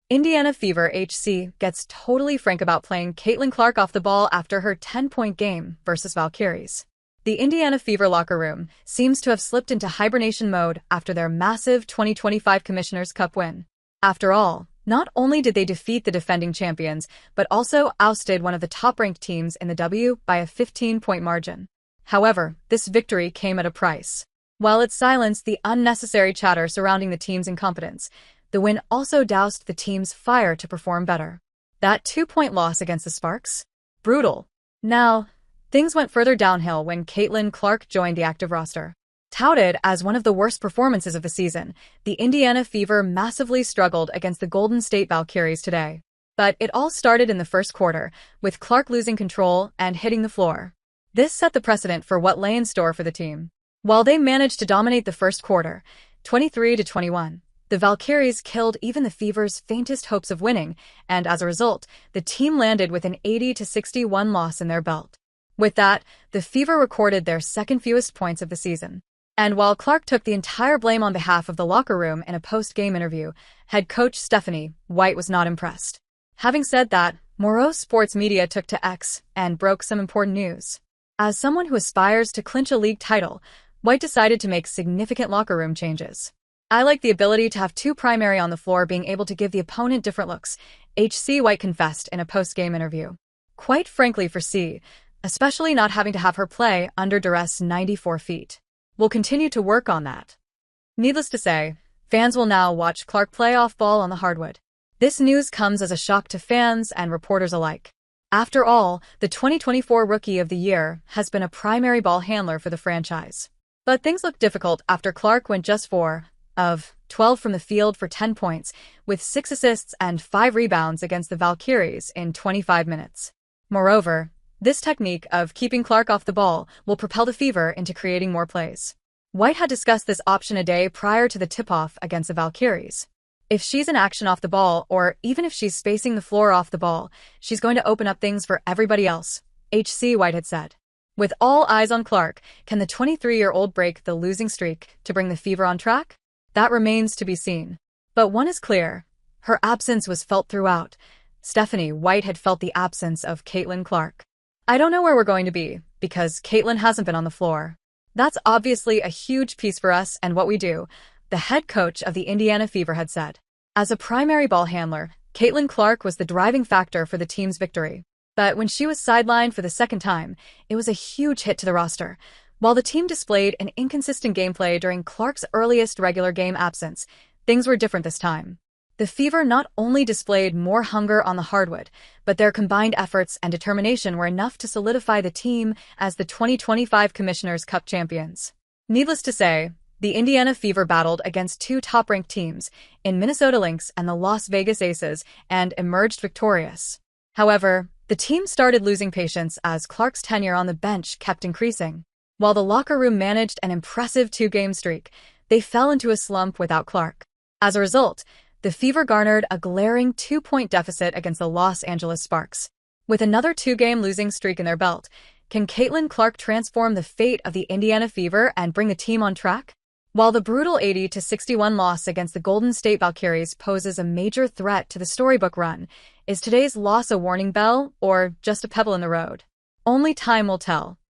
Indiana Fever HC gets totally frank about playing Caitlin Clark off the ball after her 10-point game versus Valkyries. The Indiana Fever locker room seems to have slipped into hibernation mode after their massive 2025 Commissioner's Cup win. After all, not only did they defeat the defending champions, but also ousted one of the top-ranked teams in the W by a 15-point margin. However, this victory came at a price. While it silenced the unnecessary chatter surrounding the team's incompetence, the win also doused the team's fire to perform better. That 2-point loss against the Sparks? Brutal. Now, things went further downhill when Caitlin Clark joined the active roster. Touted as one of the worst performances of the season, the Indiana Fever massively struggled against the Golden State Valkyries today. But it all started in the first quarter, with Clark losing control and hitting the floor. This set the precedent for what lay in store for the team. While they managed to dominate the first quarter, 23-21, the Valkyries killed even the Fever's faintest hopes of winning, and as a result, the team landed with an 80-61 loss in their belt. With that, the Fever recorded their second fewest points of the season. And while Clark took the entire blame on behalf of the locker room in a post-game interview, head coach Stephanie White was not impressed. Having said that, morose sports media took to X and broke some important news. As someone who aspires to clinch a league title, White decided to make significant locker room changes. "I like the ability to have two primary on the floor being able to give the opponent different looks," HC White confessed in a post-game interview. Quite frankly for C, especially not having to have her play under duress 94 feet. "We'll continue to work on that." Needless to say, fans will now watch Clark play off ball on the hardwood. This news comes as a shock to fans and reporters alike. After all, the 2024 Rookie of the Year has been a primary ball handler for the franchise. But things looked difficult after Clark went just 4 of 12 from the field for 10 points, with 6 assists and 5 rebounds against the Valkyries in 25 minutes. Moreover, this technique of keeping Clark off the ball will propel the Fever into creating more plays. White had discussed this option a day prior to the tip-off against the Valkyries. If she's in action off the ball, or even if she's spacing the floor off the ball, she's going to open up things for everybody else, HC White had said. With all eyes on Clark, can the 23-year-old break the losing streak to bring the Fever on track? That remains to be seen. But one is clear. Her absence was felt throughout. Stephanie White had felt the absence of Caitlin Clark. "I don't know where we're going to be, because Caitlin hasn't been on the floor. That's obviously a huge piece for us and what we do," the head coach of the Indiana Fever had said. As a primary ball handler, Caitlin Clark was the driving factor for the team's victory. But when she was sidelined for the second time, it was a huge hit to the roster. While the team displayed an inconsistent gameplay during Clark's earliest regular game absence, things were different this time. The Fever not only displayed more hunger on the hardwood, but their combined efforts and determination were enough to solidify the team as the 2025 Commissioner's Cup champions. Needless to say, the Indiana Fever battled against two top-ranked teams in Minnesota Lynx and the Las Vegas Aces and emerged victorious. However, the team started losing patience as Clark's tenure on the bench kept increasing. While the locker room managed an impressive 2-game streak, they fell into a slump without Clark. As a result, the Fever garnered a glaring 2-point deficit against the Los Angeles Sparks. With another 2-game losing streak in their belt, can Caitlin Clark transform the fate of the Indiana Fever and bring the team on track? While the brutal 80-61 loss against the Golden State Valkyries poses a major threat to the storybook run, is today's loss a warning bell or just a pebble in the road? Only time will tell.